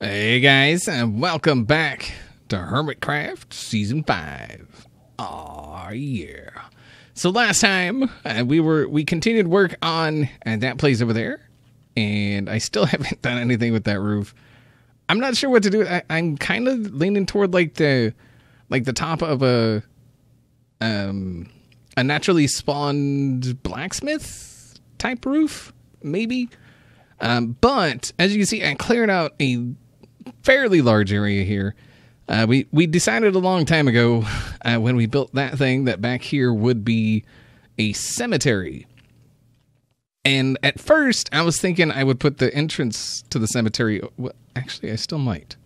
Hey guys, and welcome back to HermitCraft Season 5. Aw, yeah. So last time, we continued work on that place over there, and I still haven't done anything with that roof. I'm not sure what to do. I'm kind of leaning toward like the top of a naturally spawned blacksmith type roof, maybe. But as you can see, I cleared out a fairly large area here. We decided a long time ago when we built that thing that back here would be a cemetery. And at first, I was thinking I would put the entrance to the cemetery. Well, actually, I still might.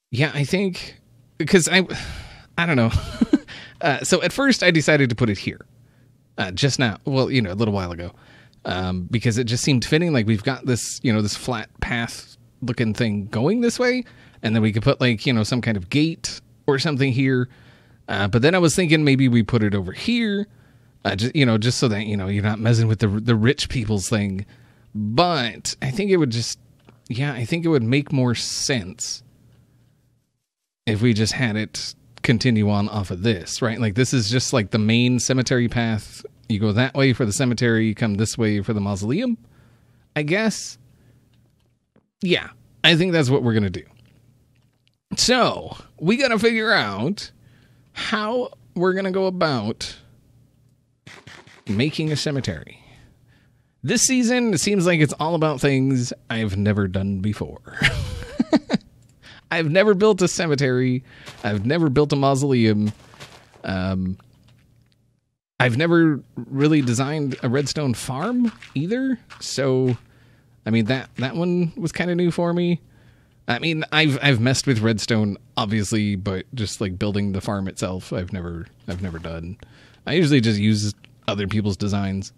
Yeah, I think because I don't know. So at first, I decided to put it here. Just now, well, a little while ago, because it just seemed fitting. Like we've got this, this flat path looking thing going this way, and then we could put like some kind of gate or something here. But then I was thinking maybe we put it over here, just so that you're not messing with the rich people's thing. But I think it would I think it would make more sense if we just had it continue on off of this, right? Like this is just like the main cemetery path. You go that way for the cemetery, you come this way for the mausoleum, I guess. Yeah, I think that's what we're going to do. So, we got to figure out how we're going to go about making a cemetery. This season, it seems like it's all about things I've never done before. I've never built a cemetery. I've never built a mausoleum. I've never really designed a redstone farm either. So, I mean, that one was kind of new for me. I mean, I've messed with redstone, obviously, but just like building the farm itself, I've never done. I usually just use other people's designs.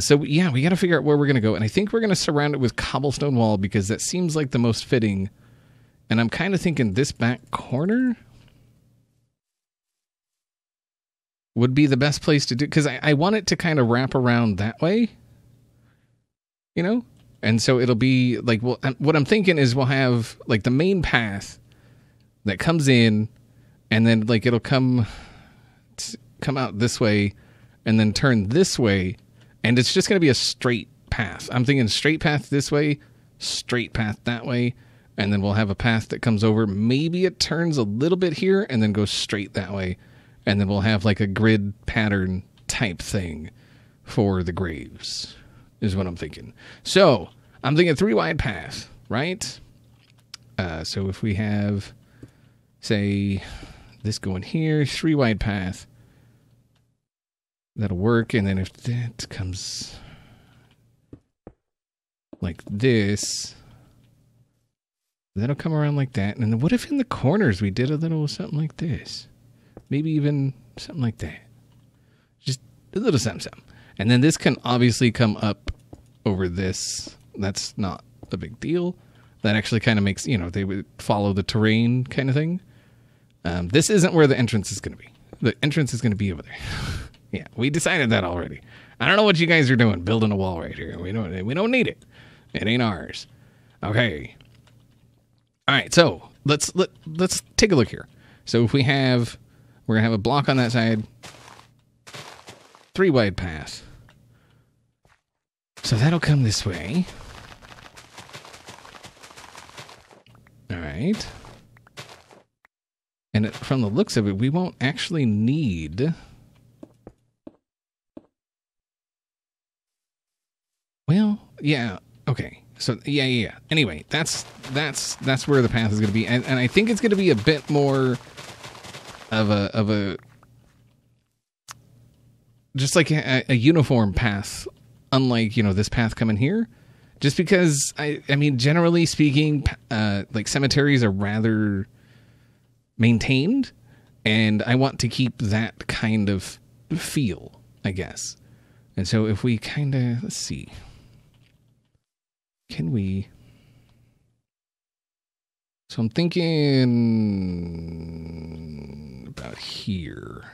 So yeah, we got to figure out where we're going to go. And I think we're going to surround it with cobblestone wall because that seems like the most fitting. And I'm kind of thinking this back corner would be the best place to do, because I want it to kind of wrap around that way, And so it'll be like, well, what I'm thinking is we'll have like the main path that comes in, and then like it'll come out this way and then turn this way. And it's just going to be a straight path. I'm thinking straight path this way, straight path that way. And then we'll have a path that comes over. Maybe it turns a little bit here and then goes straight that way. And then we'll have like a grid pattern type thing for the graves, is what I'm thinking. So I'm thinking 3 wide path, right? So if we have, say, this going here, 3 wide path, that'll work. And then if that comes like this, that'll come around like that. And then what if in the corners we did a little something like this? Maybe even something like that. Just a little something. And then this can obviously come up over this. That's not a big deal. That actually kind of makes, they would follow the terrain kind of thing. This isn't where the entrance is going to be. The entrance is going to be over there. Yeah, we decided that already. I don't know what you guys are doing, building a wall right here. We don't need it. It ain't ours. Okay. All right, so let's take a look here. So if we're gonna have a block on that side, 3 wide path. So that'll come this way. All right. And from the looks of it, we won't actually need. Well, yeah. Okay. So yeah. Anyway, that's where the path is going to be, and I think it's going to be a bit more of a just like a uniform path, unlike this path coming here. Just because I mean, generally speaking, like cemeteries are rather maintained, and I want to keep that kind of feel, I guess. And so if we kind of let's see. Can we? So I'm thinking about here.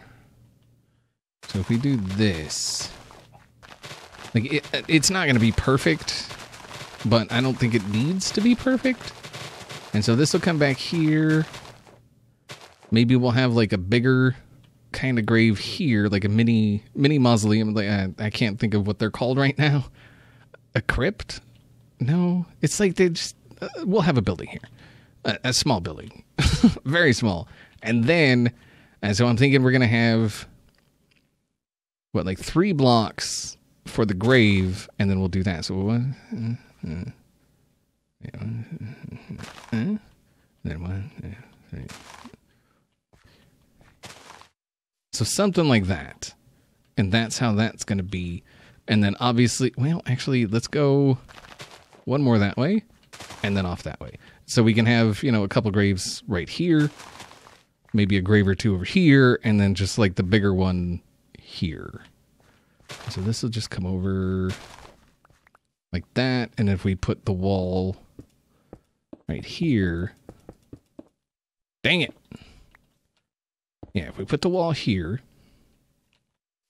So if we do this, like it's not going to be perfect, but I don't think it needs to be perfect. And so this will come back here. Maybe we'll have like a bigger kind of grave here, like a mini mausoleum. Like I can't think of what they're called right now. A crypt? No, it's like they just. We'll have a building here, a small building, very small, and then. And so I'm thinking we're gonna have what, like 3 blocks for the grave, and then we'll do that. So then 1, 2, 3. So something like that. And that's how that's going to be. And then obviously, well, actually, let's go 1 more that way and then off that way. So we can have, a couple graves right here, maybe a grave or 2 over here, and then just like the bigger one here. So this will just come over like that. And if we put the wall right here, dang it. Yeah, if we put the wall here.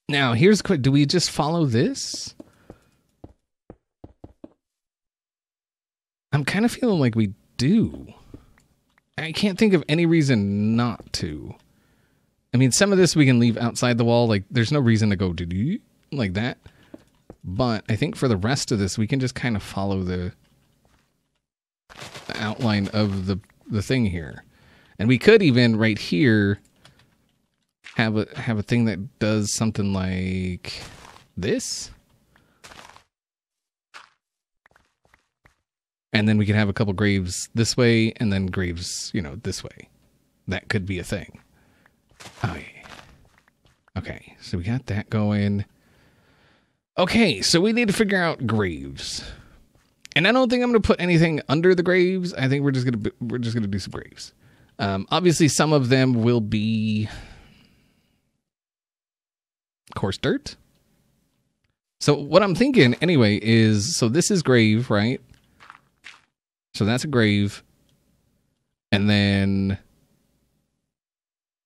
Now, here's the question. Do we just follow this? I'm kind of feeling like we do. I can't think of any reason not to. I mean, some of this we can leave outside the wall. Like, there's no reason to go like that. But I think for the rest of this, we can just kind of follow the outline of the thing here. And we could even, right here, have a thing that does something like this. And then we could have a couple graves this way and then graves, this way. That could be a thing. Oh, yeah. Okay, so we got that going. Okay, so we need to figure out graves. And I don't think I'm going to put anything under the graves. I think we're just going to do some graves. Obviously some of them will be coarse dirt. So what I'm thinking anyway is, so this is grave, right? So that's a grave. And then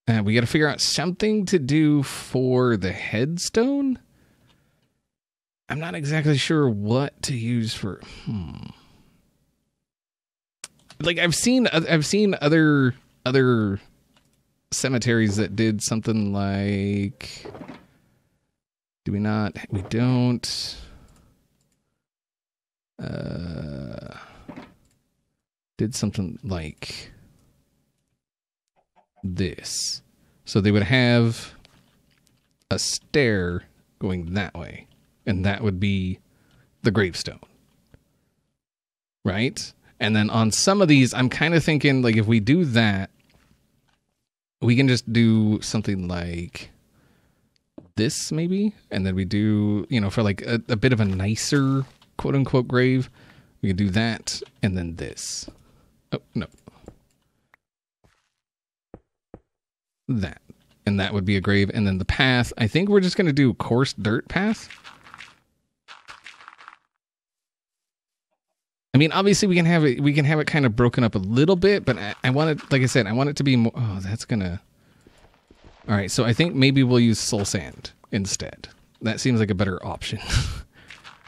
we got to figure out something to do for the headstone. I'm not exactly sure what to use for. Like I've seen other cemeteries that did something like. Do we not? We don't. Did something like this. So they would have a stair going that way. And that would be the gravestone. Right? And then on some of these, I'm kind of thinking, like, if we do that, we can just do something like this, maybe? And then we do, for like a bit of a nicer, quote-unquote, grave, we can do that, and then this. Oh, no. That. And that would be a grave. And then the path, I think we're just going to do coarse dirt path. I mean, obviously we can have it kind of broken up a little bit, but I want it, like I said, I want it to be more. Oh, that's gonna. All right, so I think maybe we'll use soul sand instead. That seems like a better option.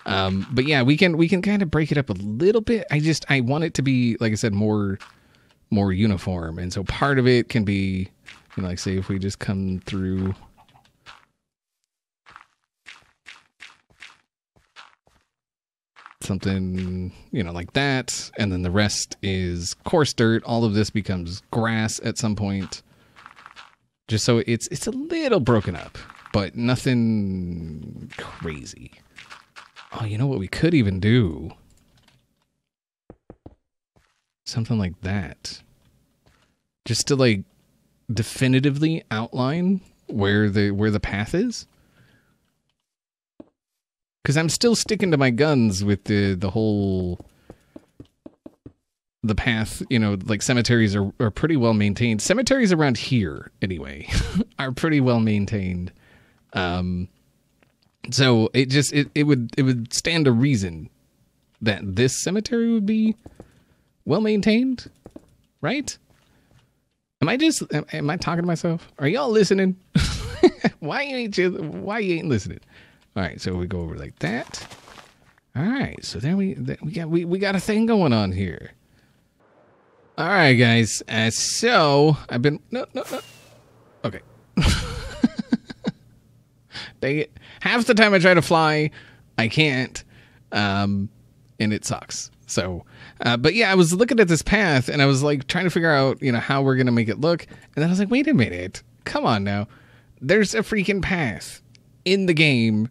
But yeah, we can kind of break it up a little bit. I want it to be, like I said, more uniform, and so part of it can be, like say if we just come through. Something, like that. And then the rest is coarse dirt. All of this becomes grass at some point. Just so it's a little broken up, but nothing crazy. Oh, you know what we could even do? Something like that. Just to like definitively outline where the path is. Because I'm still sticking to my guns with the whole, the path, like cemeteries are pretty well maintained. Cemeteries around here, anyway, are pretty well maintained. So it would stand to reason that this cemetery would be well maintained, right? Am I talking to myself? Are y'all listening? Why you ain't listening? All right, so we go over like that. All right, so then we got a thing going on here. All right, guys. So I've been no. Okay. Dang it! Half the time I try to fly, I can't, and it sucks. So, but yeah, I was looking at this path and I was like trying to figure out, how we're gonna make it look, and then I was like, wait a minute, come on now, there's a freaking path in the game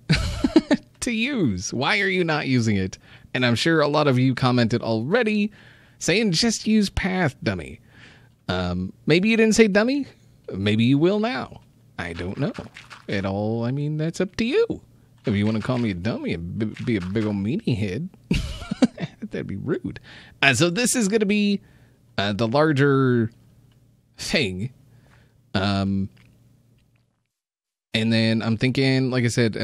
to use. Why are you not using it? And I'm sure a lot of you commented already saying just use path, dummy. Maybe you didn't say dummy. Maybe you will now. I don't know. That's up to you. If you want to call me a dummy and be a big old meanie head, that'd be rude. So this is going to be the larger thing. And then I'm thinking, like I said,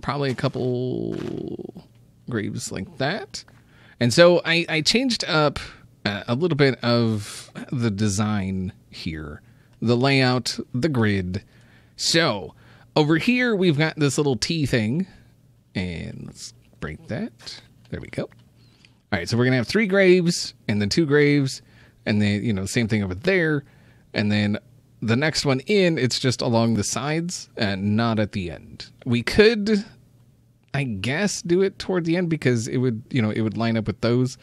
probably a couple graves like that. And so I changed up a little bit of the design here, the layout, the grid. So over here, we've got this little T thing, and let's break that. There we go. All right, so we're going to have 3 graves and then 2 graves, and then, same thing over there. And then the next one in, it's just along the sides and not at the end. We could, I guess, do it toward the end because it would, it would line up with those.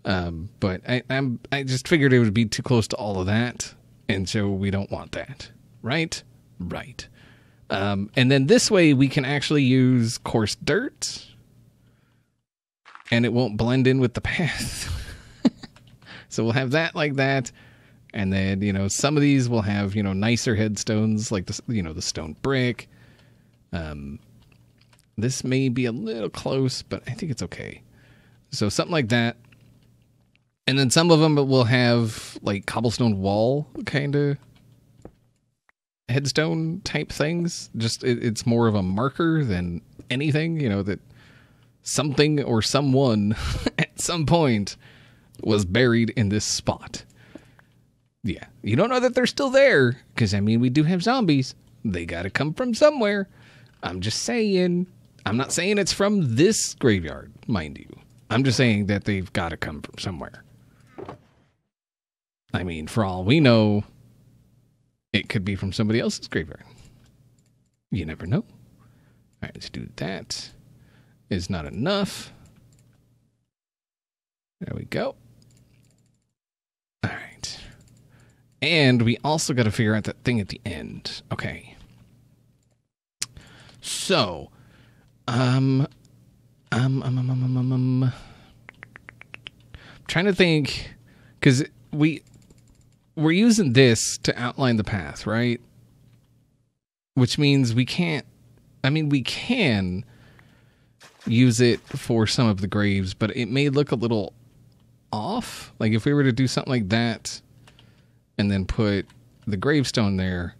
But I just figured it would be too close to all of that, and so we don't want that, right? Right. And then this way we can actually use coarse dirt, and it won't blend in with the path. So we'll have that like that, and then some of these will have nicer headstones like the stone brick. This may be a little close, but I think it's okay. So something like that. And then some of them will have like cobblestone wall kind of headstone type things. Just it's more of a marker than anything, that something or someone at some point was buried in this spot. Yeah, you don't know that they're still there because we do have zombies. They got to come from somewhere. I'm just saying. I'm not saying it's from this graveyard, mind you. I'm just saying that they've got to come from somewhere. For all we know, it could be from somebody else's graveyard. You never know. All right, let's do that. Is not enough. There we go. All right. And we also got to figure out that thing at the end. Okay. So, I'm trying to think, because we're using this to outline the path, right? Which means we can't, we can use it for some of the graves, but it may look a little off. Like if we were to do something like that and then put the gravestone there,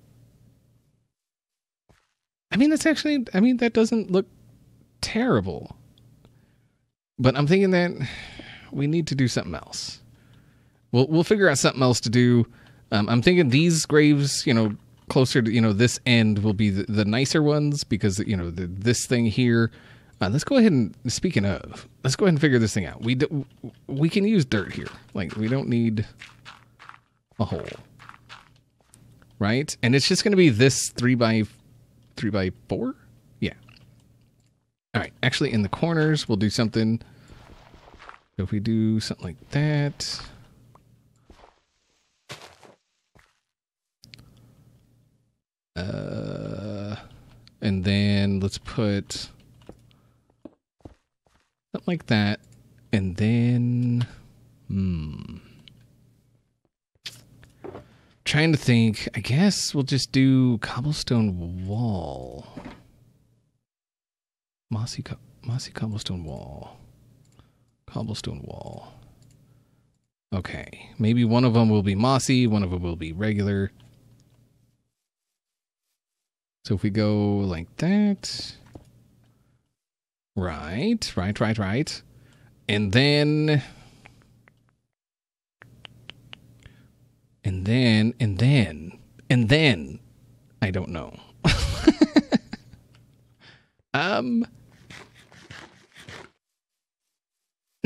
that's actually, that doesn't look terrible. But I'm thinking that we need to do something else. We'll figure out something else to do. I'm thinking these graves, closer to, this end will be the nicer ones because, this thing here. Let's go ahead and, speaking of, let's go ahead and figure this thing out. We can use dirt here. Like, we don't need a hole. Right? And it's just going to be this 3x4? Yeah. All right. Actually, in the corners, we'll do something. If we do something like that. And then let's put something like that. And then, trying to think, I guess we'll just do cobblestone wall. Mossy cobblestone wall. Cobblestone wall. Okay. Maybe one of them will be mossy, one of them will be regular. So if we go like that. Right. And then I don't know.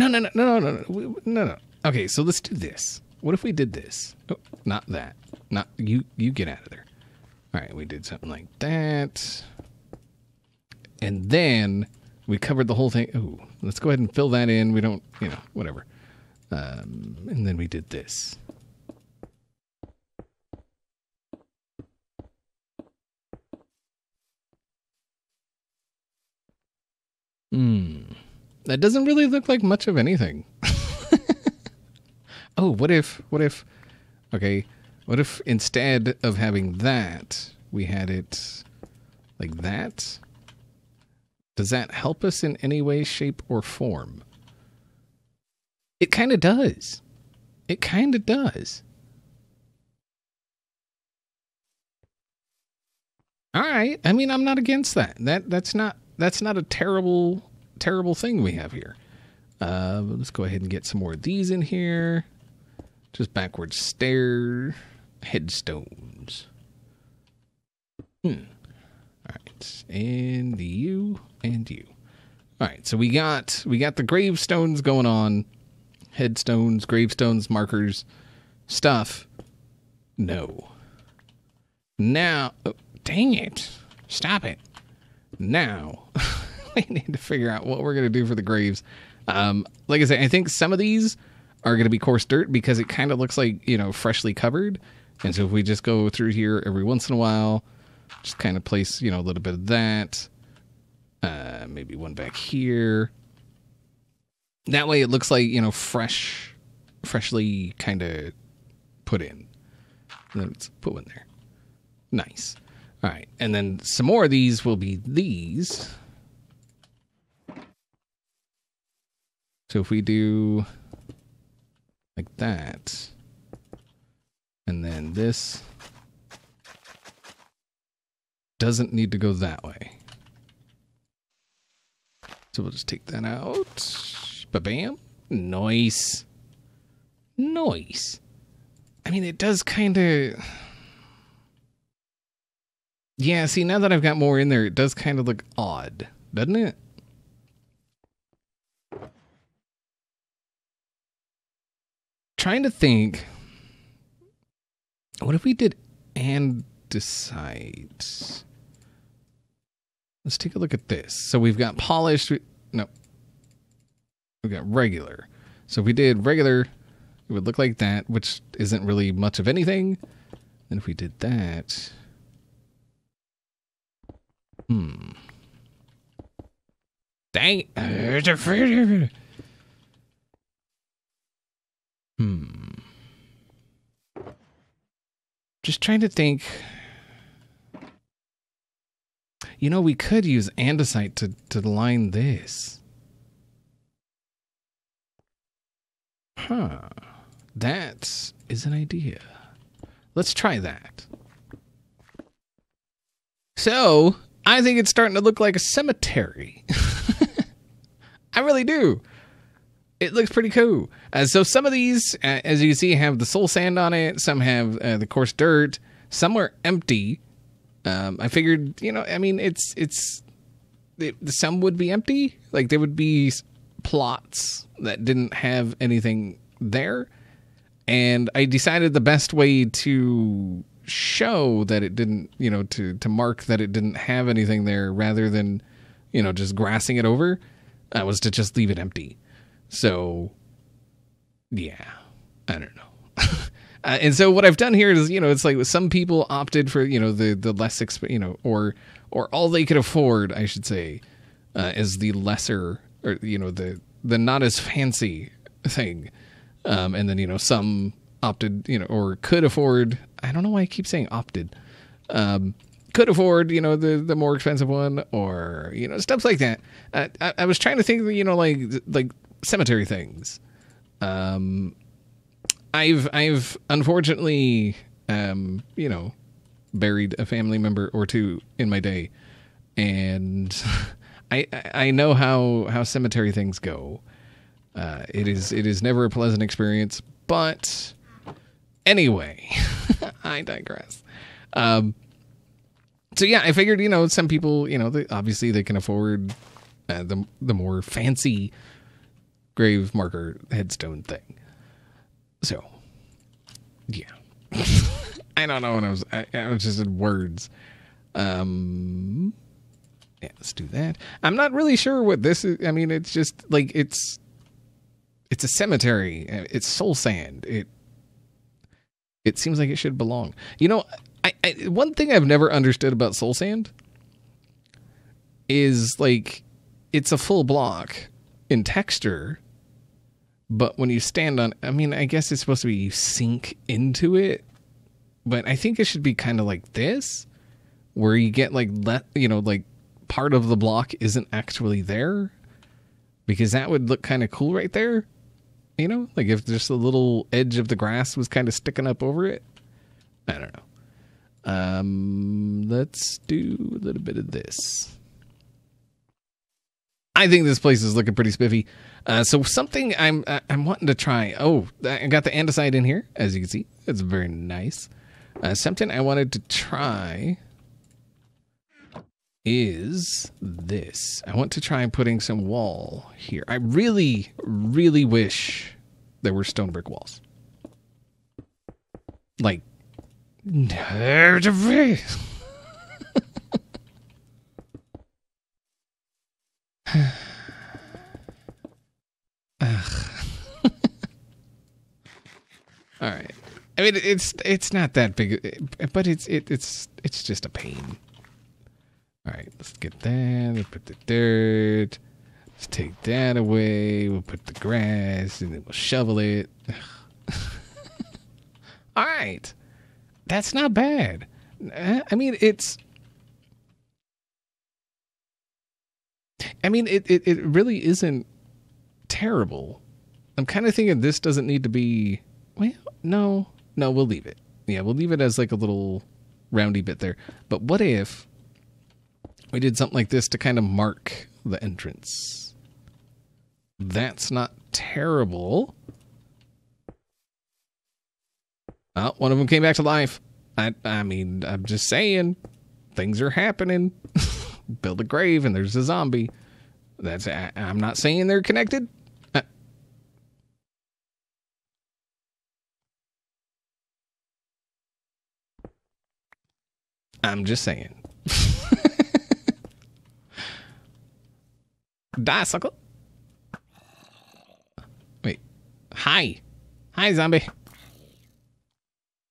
No. Okay, so let's do this. What if we did this? Oh, not that. Not you. You get out of there. All right, we did something like that, and then we covered the whole thing. Ooh, let's go ahead and fill that in. We don't, whatever. And then we did this. That doesn't really look like much of anything. Oh, what if, okay, what if instead of having that, we had it like that? Does that help us in any way, shape, or form? It kind of does. It kind of does. All right. I mean, I'm not against that. That's not a terrible thing we have here. Let's go ahead and get some more of these in here. Just backward stair headstones. All right, and you and you. All right, so we got the gravestones going on, headstones, gravestones, markers, stuff. No. Now, oh, dang it! Stop it. Now, we need to figure out what we're gonna do for the graves. Like I said, I think some of these are going to be coarse dirt because it kind of looks like, freshly covered. And so if we just go through here every once in a while, just kind of place, a little bit of that, maybe one back here. That way it looks like, freshly kind of put in. And then let's put one there. Nice. All right. And then some more of these will be these. So if we do like that, and then this doesn't need to go that way. So we'll just take that out. Ba-bam. Nice. Nice. I mean, it does kind of... Yeah, see, now that I've got more in there, it does kind of look odd, doesn't it? Trying to think, what if we did andesite? Let's take a look at this. So we've got polished. No, we've got regular. So if we did regular, it would look like that, which isn't really much of anything. And if we did that, dang. Just trying to think. We could use andesite to line this. That is an idea. Let's try that. So, I think it's starting to look like a cemetery. I really do. It looks pretty cool. So some of these, as you see, have the soul sand on it. Some have the coarse dirt. Some are empty. I figured, I mean, some would be empty. Like there would be plots that didn't have anything there. And I decided the best way to show that it didn't, to mark that it didn't have anything there rather than, just grassing it over, was to just leave it empty. So, yeah, I don't know. And so what I've done here is, it's like some people opted for, the less, or all they could afford, I should say, is the lesser, or, the not as fancy thing. And then, some opted, or could afford, I don't know why I keep saying opted, could afford, the more expensive one, or, stuff like that. I was trying to think, like cemetery things. I've unfortunately, buried a family member or two in my day, and I know how cemetery things go. It is never a pleasant experience, but anyway, I digress. So yeah, I figured, some people, obviously they can afford the more fancy grave marker headstone thing. So, yeah. I don't know what I was just in words. Yeah, let's do that. I'm not really sure what this is. I mean, it's just like it's a cemetery. It's soul sand. It seems like it should belong. You know, one thing I've never understood about soul sand is like it's a full block in texture, but when you stand on, I mean, I guess it's supposed to be you sink into it, but I think it should be kind of like this, where you get like like part of the block isn't actually there, because that would look kind of cool right there. You know, like if just a little edge of the grass was kind of sticking up over it. I don't know. Let's do a little bit of this. I think this place is looking pretty spiffy. So something I'm wanting to try. Oh, I got the andesite in here, as you can see. It's very nice. Something I wanted to try is this. I want to try putting some wall here. I really, really wish there were stone brick walls. Like, all right. I mean, it's not that big, but it's just a pain. All right, let's get that. We'll put the dirt. Let's take that away. We'll put the grass, and then we'll shovel it. All right, that's not bad. I mean, it really isn't terrible. I'm kind of thinking this doesn't need to be. Well, no, we'll leave it. Yeah, we'll leave it as like a little roundy bit there. But what if we did something like this to kind of mark the entrance? That's not terrible. Oh, one of them came back to life. I mean, I'm just saying, things are happening. Build a grave and there's a zombie. I'm not saying they're connected. I'm just saying. Die, sucker. Wait. Hi, zombie.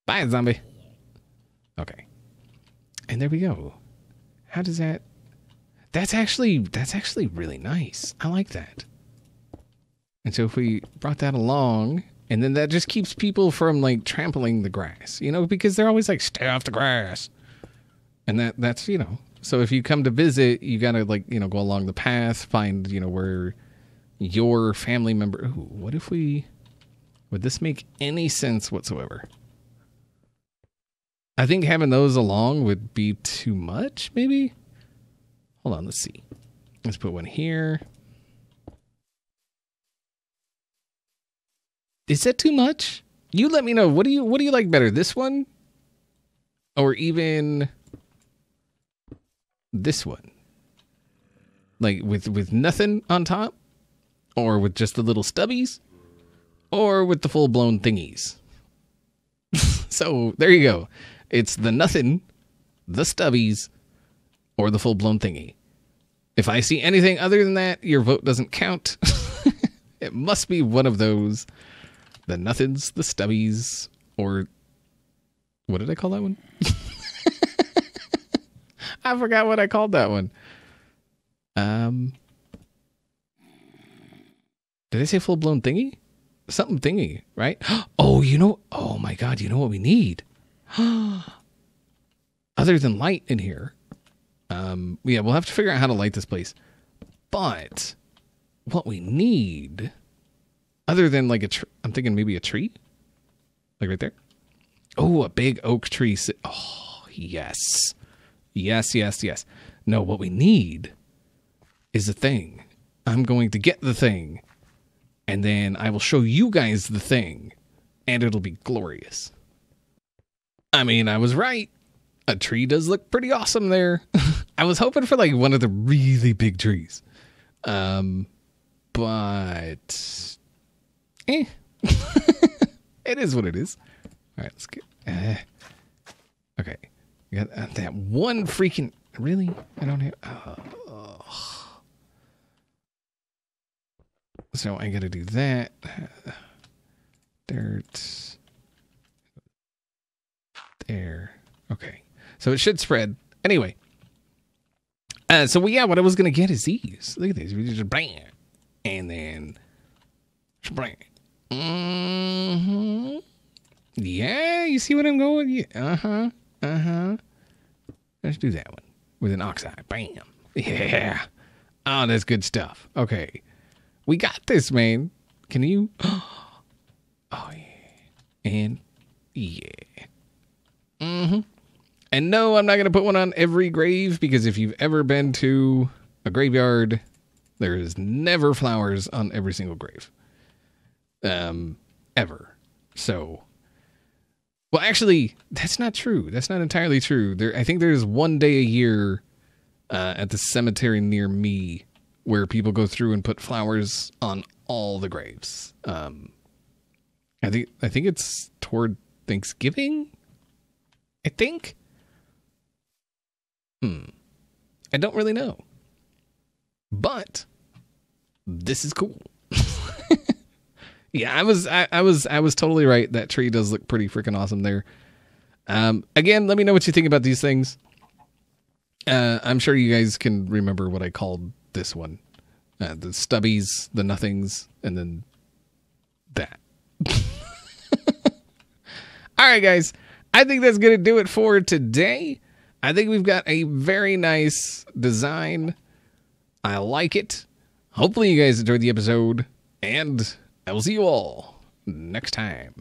Bye, zombie. Okay. And there we go. How does that... That's actually really nice. I like that. And so if we brought that along, and then that just keeps people from, like, trampling the grass, you know, because they're always like, stay off the grass. And that's, you know, so if you come to visit, you got to, like, you know, go along the path, find, you know, where your family member... Ooh, what if we... Would this make any sense whatsoever? I think having those along would be too much, maybe? Hold on, let's see. Let's put one here. Is that too much? You let me know. What do you like better? This one? Or even this one? Like with nothing on top? Or with just the little stubbies? Or with the full-blown thingies? So, there you go. It's the nothing, the stubbies, or the full-blown thingy. If I see anything other than that, your vote doesn't count. It must be one of those. The nothings, the stubbies, or... What did I call that one? I forgot what I called that one. Did I say full-blown thingy? Something thingy, right? Oh, you know... Oh, my God, you know what we need? Other than light in here. Yeah, we'll have to figure out how to light this place. But what we need, other than like I'm thinking maybe a tree, like right there. Oh, a big oak tree. Oh, yes. Yes. No, what we need is a thing. I'm going to get the thing, and then I will show you guys the thing, and it'll be glorious. I mean, I was right. A tree does look pretty awesome there. I was hoping for like one of the really big trees. But but it is what it is. All right, let's get. Okay, you got that one freaking. Really? I don't have. So I got to do that. Dirt. There. Okay. So it should spread. Anyway. So what I was going to get is these. Look at these. We just bang. And then. Bang. Mm-hmm. Yeah, you see what I'm going? Yeah. Uh-huh. Uh-huh. Let's do that one. With an oxide. Bam. Yeah. Oh, that's good stuff. Okay. We got this, man. Can you? Oh, yeah. And, yeah. Mm-hmm. And no, I'm not going to put one on every grave, because if you've ever been to a graveyard, there is never flowers on every single grave. Ever. So, well, actually, that's not true. That's not entirely true. I think there's one day a year at the cemetery near me where people go through and put flowers on all the graves. I think it's toward Thanksgiving. I think. I don't really know, but this is cool. Yeah, I was totally right. That tree does look pretty freaking awesome there. Again, let me know what you think about these things. I'm sure you guys can remember what I called this one. The stubbies, the nothings, and then that. All right, guys. I think that's going to do it for today. I think we've got a very nice design. I like it. Hopefully you guys enjoyed the episode, and I will see you all next time.